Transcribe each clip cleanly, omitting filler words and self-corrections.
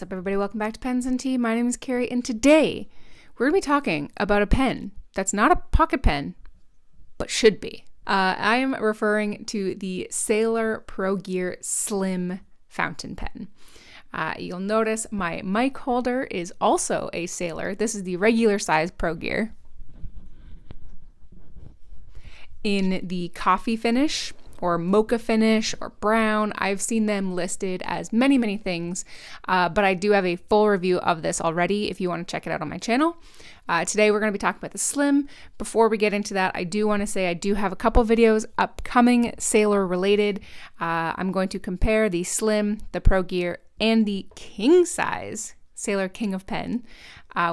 What's up, everybody? Welcome back to Pens and Tea. My name is Carrie, and today we're going to be talking about a pen that's not a pocket pen, but should be. I am referring to the Sailor Pro Gear Slim fountain pen. You'll notice my mic holder is also a Sailor. This is the regular size Pro Gear in the coffee finish or mocha finish or brown. I've seen them listed as many things, but I do have a full review of this already if you want to check it out on my channel. Today we're going to be talking about the Slim. Before we get into that, I do want to say I do have a couple videos upcoming Sailor related. I'm going to compare the Slim, the Pro Gear, and the king size Sailor King of Pen,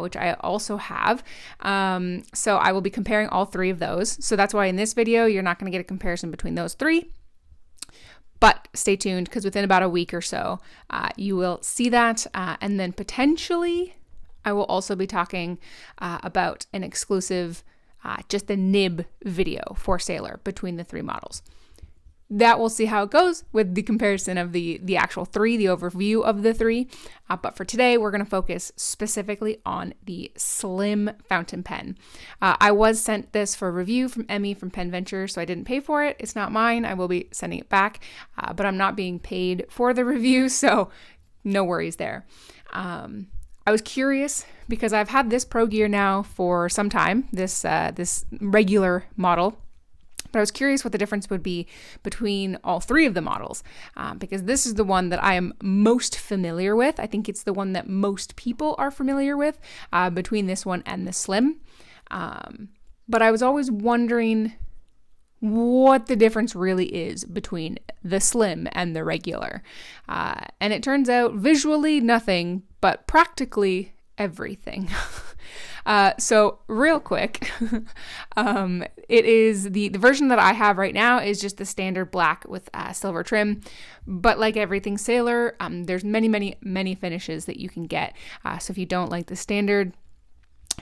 which I also have. So I will be comparing all three of those. So that's why in this video, you're not going to get a comparison between those three. But stay tuned, because within about a week or so, you will see that. And then potentially, I will also be talking about an exclusive, just a nib video for Sailor between the three models. That we'll see how it goes with the comparison of the actual three, the overview of the three. But for today, we're going to focus specifically on the Slim fountain pen. I was sent this for review from Emmy from Pen Venture, so I didn't pay for it. It's not mine. I will be sending it back, but I'm not being paid for the review, so no worries there. I was curious because I've had this Pro Gear now for some time, this regular model. But I was curious what the difference would be between all three of the models, because this is the one that I am most familiar with. I think it's the one that most people are familiar with between this one and the Slim. But I was always wondering what the difference really is between the Slim and the regular. And it turns out visually nothing, but practically everything. So real quick, it is the version that I have right now is just the standard black with silver trim, but like everything Sailor, there's many finishes that you can get. So if you don't like the standard,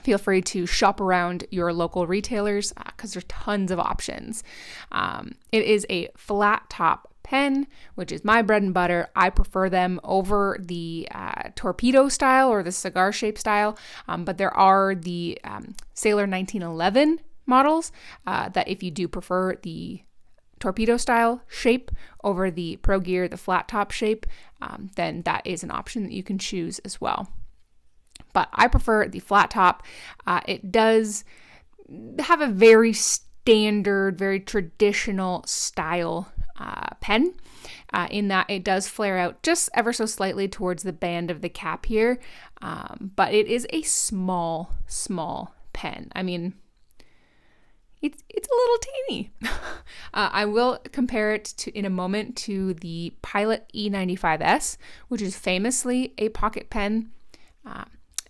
feel free to shop around your local retailers because there's tons of options. It is a flat top pen, which is my bread and butter. I prefer them over the torpedo style or the cigar shape style, but there are the Sailor 1911 models that if you do prefer the torpedo style shape over the Pro Gear, the flat top shape, then that is an option that you can choose as well. But I prefer the flat top. It does have a very standard, very traditional style pen, in that it does flare out just ever so slightly towards the band of the cap here, but it is a small pen. I mean, it's a little teeny. I will compare it in a moment to the Pilot E95S, which is famously a pocket pen,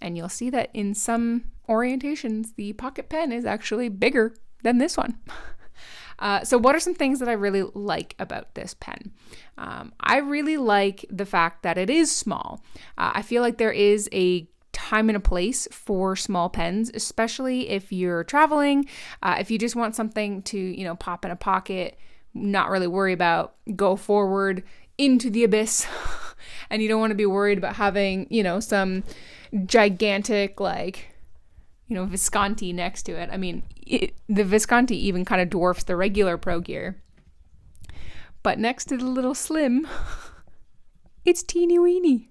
and you'll see that in some orientations, the pocket pen is actually bigger than this one. So what are some things that I really like about this pen? I really like the fact that it is small. I feel like there is a time and a place for small pens, especially if you're traveling, if you just want something to, pop in a pocket, not really worry about, go forward into the abyss, and you don't want to be worried about having, some gigantic, Visconti next to it. I mean, the Visconti even kind of dwarfs the regular Pro Gear. But next to the little Slim, it's teeny weeny.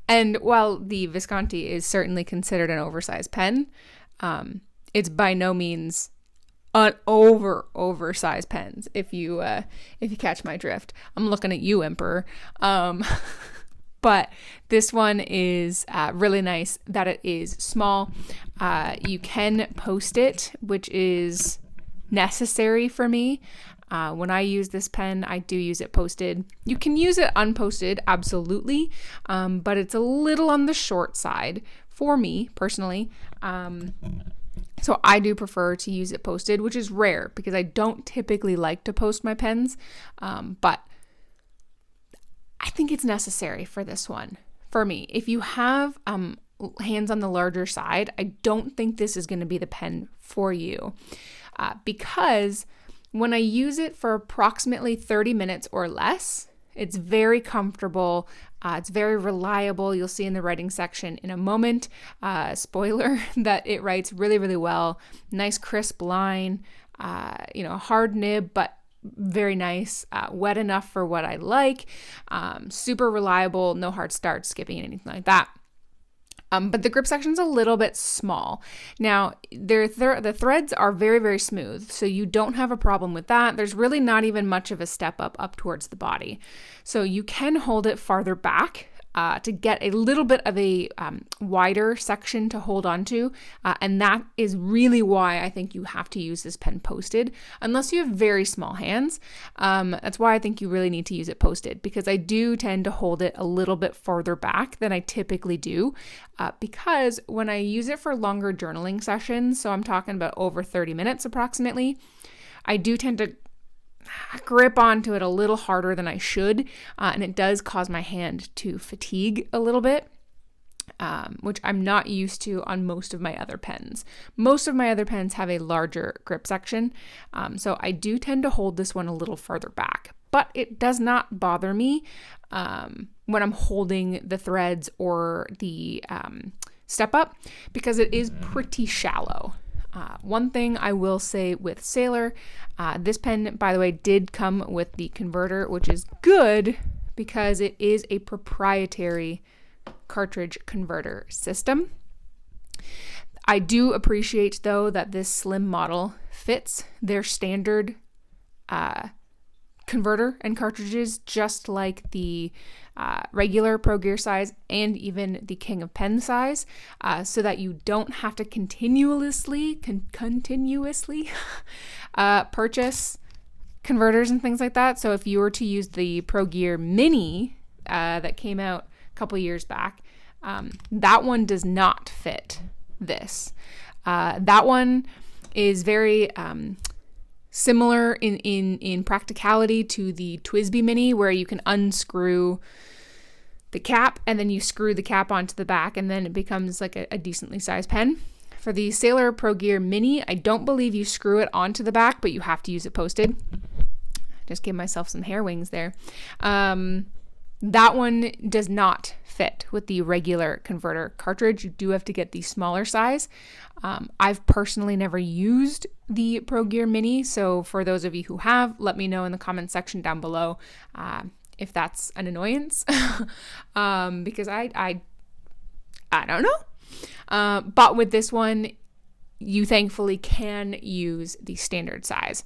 And while the Visconti is certainly considered an oversized pen, it's by no means an oversized pens, if you catch my drift. I'm looking at you, Emperor. But this one is really nice that it is small. You can post it, which is necessary for me. When I use this pen, I do use it posted. You can use it unposted, absolutely, but it's a little on the short side for me personally. So I do prefer to use it posted, which is rare because I don't typically like to post my pens, but I think it's necessary for this one, for me. If you have hands on the larger side, I don't think this is going to be the pen for you, because when I use it for approximately 30 minutes or less, It's very comfortable. It's very reliable. You'll see in the writing section in a moment, spoiler, that it writes really, really well. Nice crisp line, hard nib, but very nice, wet enough for what I like, super reliable, no hard starts, skipping, anything like that. But the grip section's a little bit small. Now, the threads are very, very smooth, so you don't have a problem with that. There's really not even much of a step up towards the body. So you can hold it farther back to get a little bit of a wider section to hold onto. And that is really why I think you have to use this pen posted, unless you have very small hands. That's why I think you really need to use it posted, because I do tend to hold it a little bit farther back than I typically do, because when I use it for longer journaling sessions, so I'm talking about over 30 minutes approximately, I do tend to grip onto it a little harder than I should, and it does cause my hand to fatigue a little bit, which I'm not used to on most of my other pens. Most of my other pens have a larger grip section, so I do tend to hold this one a little further back, but it does not bother me when I'm holding the threads or the step up, because it is pretty shallow. One thing I will say with Sailor, this pen, by the way, did come with the converter, which is good because it is a proprietary cartridge converter system. I do appreciate, though, that this slim model fits their standard converter and cartridges, just like the regular Pro Gear size and even the King of Pen size, so that you don't have to continuously purchase converters and things like that. So if you were to use the Pro Gear Mini that came out a couple years back, that one does not fit this. That one is very similar in practicality to the TWSBI Mini, where you can unscrew the cap and then you screw the cap onto the back, and then it becomes like a decently sized pen. For the Sailor Pro Gear Mini, I don't believe you screw it onto the back, but you have to use it posted. Just gave myself some hair wings there. That one does not fit with the regular converter cartridge. You do have to get the smaller size. I've personally never used the Pro Gear Mini, so for those of you who have, let me know in the comment section down below if that's an annoyance, because I don't know. But with this one, you thankfully can use the standard size.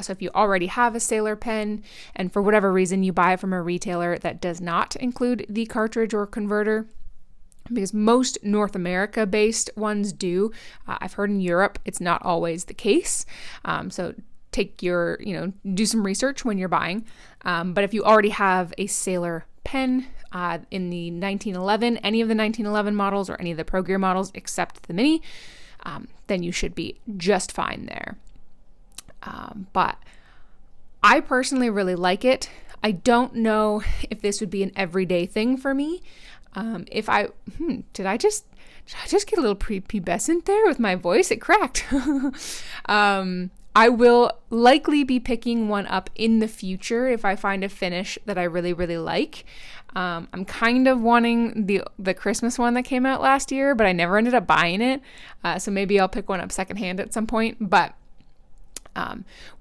So if you already have a Sailor pen and for whatever reason you buy it from a retailer that does not include the cartridge or converter, because most North America based ones do, I've heard in Europe it's not always the case. So take your, do some research when you're buying. But if you already have a Sailor pen in the 1911, any of the 1911 models or any of the Pro Gear models except the Mini, then you should be just fine there. But I personally really like it. I don't know if this would be an everyday thing for me. Did I just get a little prepubescent there with my voice? It cracked. I will likely be picking one up in the future if I find a finish that I really, really like. I'm kind of wanting the Christmas one that came out last year, but I never ended up buying it. So maybe I'll pick one up secondhand at some point. But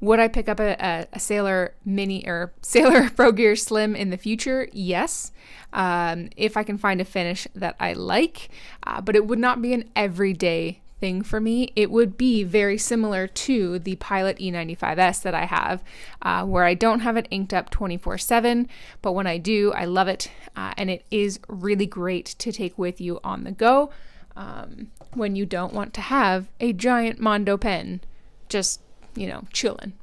would I pick up a Sailor Mini or Sailor Pro Gear Slim in the future? Yes. If I can find a finish that I like, but it would not be an everyday thing for me. It would be very similar to the Pilot E95S that I have, where I don't have it inked up 24/7, but when I do, I love it. And it is really great to take with you on the go when you don't want to have a giant Mondo pen just chilling.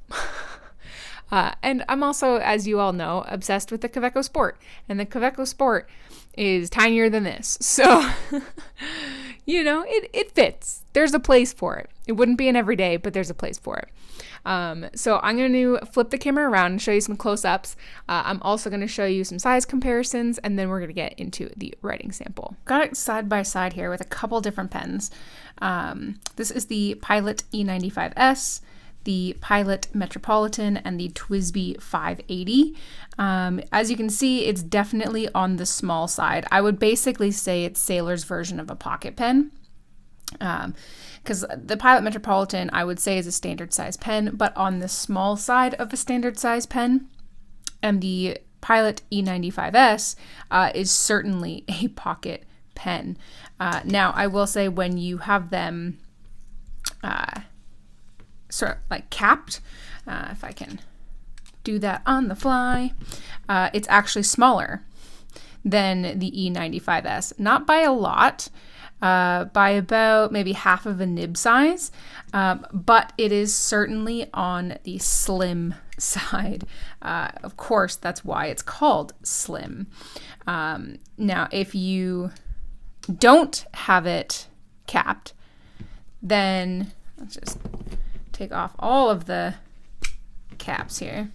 And I'm also, as you all know, obsessed with the Kaweco Sport. And the Kaweco Sport is tinier than this. So, it fits. There's a place for it. It wouldn't be an everyday, but there's a place for it. So I'm going to flip the camera around and show you some close-ups. I'm also going to show you some size comparisons, and then we're going to get into the writing sample. Got it side by side here with a couple different pens. This is the Pilot E95S. the Pilot Metropolitan and the TWSBI 580. As you can see, it's definitely on the small side. I would basically say it's Sailor's version of a pocket pen. Because the Pilot Metropolitan, I would say, is a standard size pen, but on the small side of a standard size pen. And the Pilot E95S is certainly a pocket pen. Now, I will say when you have them sort of like capped, if I can do that on the fly, it's actually smaller than the E95S. Not by a lot, by about maybe half of a nib size, but it is certainly on the slim side. Of course, that's why it's called slim. Now, if you don't have it capped, then let's just take off all of the caps here.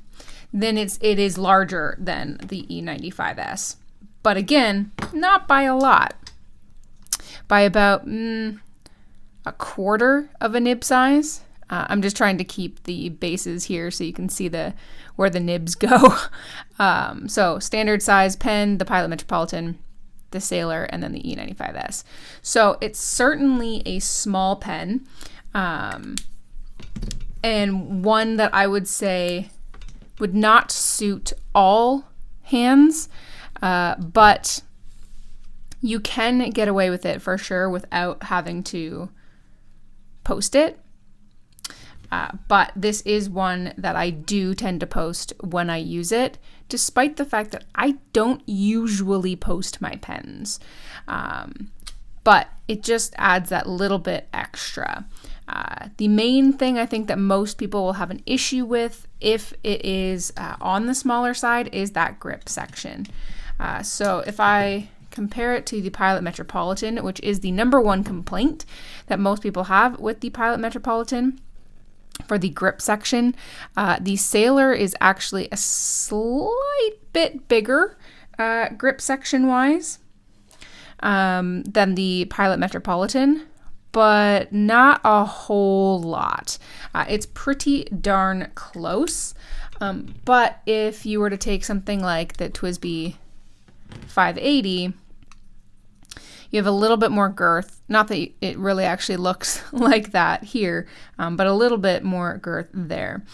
Then it is larger than the E95S. But again, not by a lot. By about a quarter of a nib size. I'm just trying to keep the bases here so you can see where the nibs go. So standard size pen, the Pilot Metropolitan, the Sailor, and then the E95S. So it's certainly a small pen, and one that I would say would not suit all hands, but you can get away with it for sure without having to post it. But this is one that I do tend to post when I use it, despite the fact that I don't usually post my pens. But it just adds that little bit extra. The main thing I think that most people will have an issue with if it is on the smaller side is that grip section. So if I compare it to the Pilot Metropolitan, which is the number one complaint that most people have with the Pilot Metropolitan for the grip section, the Sailor is actually a slight bit bigger grip section wise than the Pilot Metropolitan, but not a whole lot. It's pretty darn close. But if you were to take something like the TWSBI 580, you have a little bit more girth. Not that it really actually looks like that here, but a little bit more girth there.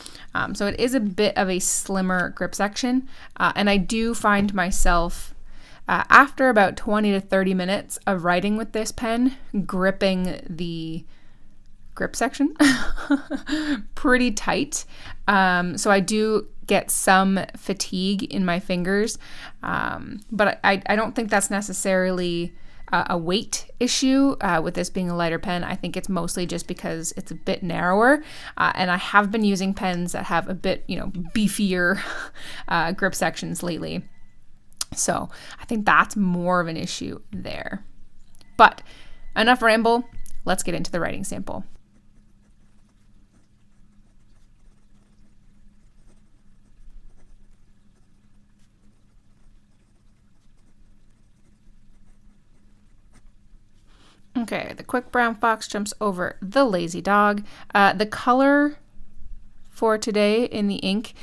So it is a bit of a slimmer grip section. And I do find myself, after about 20 to 30 minutes of writing with this pen, gripping the grip section pretty tight. So I do get some fatigue in my fingers, but I don't think that's necessarily a weight issue with this being a lighter pen. I think it's mostly just because it's a bit narrower, and I have been using pens that have a bit, beefier grip sections lately. So I think that's more of an issue there. But enough ramble, let's get into the writing sample. Okay, the quick brown fox jumps over the lazy dog. The color for today in the ink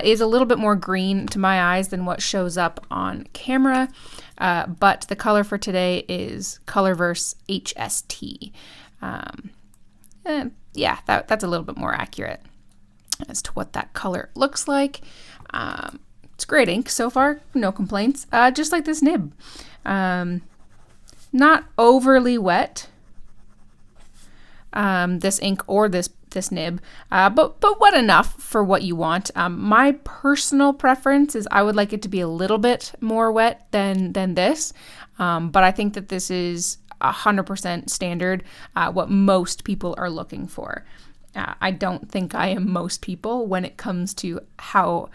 is a little bit more green to my eyes than what shows up on camera, but the color for today is Colorverse HST. Yeah, that's a little bit more accurate as to what that color looks like. It's great ink so far, no complaints, just like this nib. Not overly wet, this ink or this nib, but wet enough for what you want. My personal preference is I would like it to be a little bit more wet than this, but I think that this is 100% standard, what most people are looking for. I don't think I am most people when it comes to how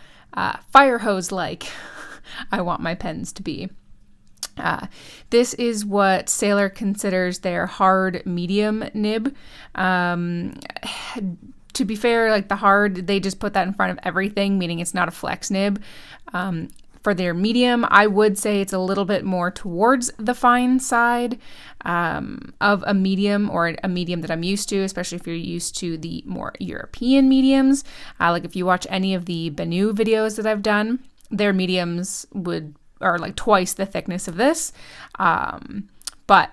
fire hose-like I want my pens to be. This is what Sailor considers their hard medium nib. To be fair, like the hard, they just put that in front of everything, meaning it's not a flex nib. For their medium, I would say it's a little bit more towards the fine side of a medium, or a medium that I'm used to, especially if you're used to the more European mediums. Like if you watch any of the Benu videos that I've done, their mediums are like twice the thickness of this. But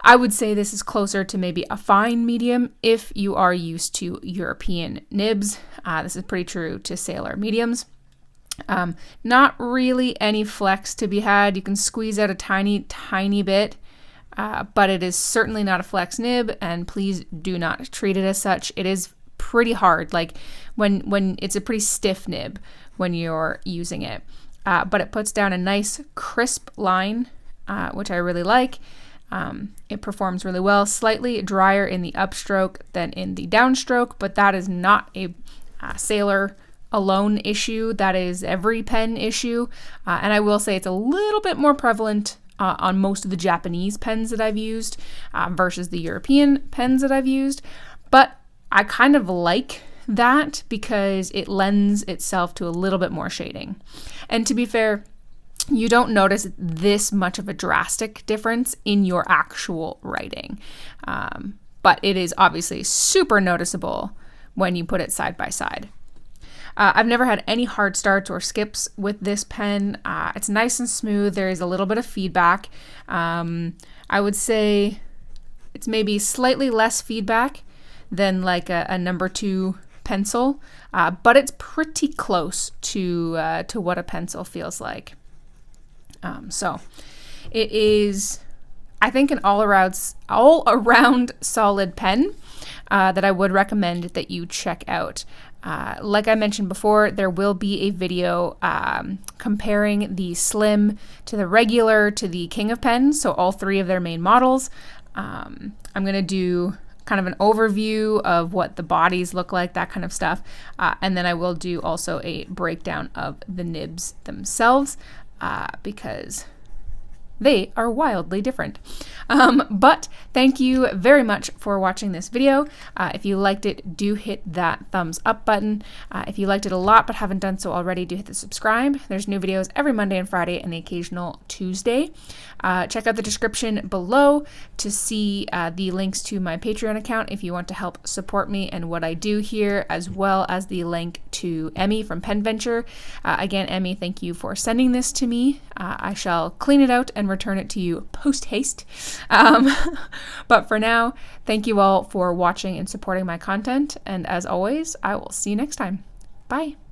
I would say this is closer to maybe a fine medium if you are used to European nibs. This is pretty true to sailor mediums. Not really any flex to be had. You can squeeze out a tiny bit, but it is certainly not a flex nib, and please do not treat it as such. It is pretty hard, like when it's a pretty stiff nib when you're using it. But it puts down a nice crisp line, which I really like. It performs really well, slightly drier in the upstroke than in the downstroke, but that is not a sailor alone issue. That is every pen issue. And I will say it's a little bit more prevalent on most of the Japanese pens that I've used versus the European pens that I've used. But I kind of like that because it lends itself to a little bit more shading. And to be fair, you don't notice this much of a drastic difference in your actual writing. But it is obviously super noticeable when you put it side by side. I've never had any hard starts or skips with this pen. It's nice and smooth. There is a little bit of feedback. I would say it's maybe slightly less feedback than like a number 2 pencil, but it's pretty close to what a pencil feels like. So it is, I think, an all around solid pen that I would recommend that you check out. Like I mentioned before, there will be a video comparing the Slim to the regular to the King of Pens, so all 3 of their main models. I'm going to do kind of an overview of what the bodies look like, that kind of stuff. And then I will do also a breakdown of the nibs themselves. Because they are wildly different. But thank you very much for watching this video. If you liked it, do hit that thumbs up button. If you liked it a lot but haven't done so already, do hit the subscribe. There's new videos every Monday and Friday and the occasional Tuesday. Check out the description below to see the links to my Patreon account if you want to help support me and what I do here, as well as the link to Emmy from Pen Venture. Again, Emmy, thank you for sending this to me. I shall clean it out and return it to you post haste. But for now, thank you all for watching and supporting my content. And as always, I will see you next time. Bye.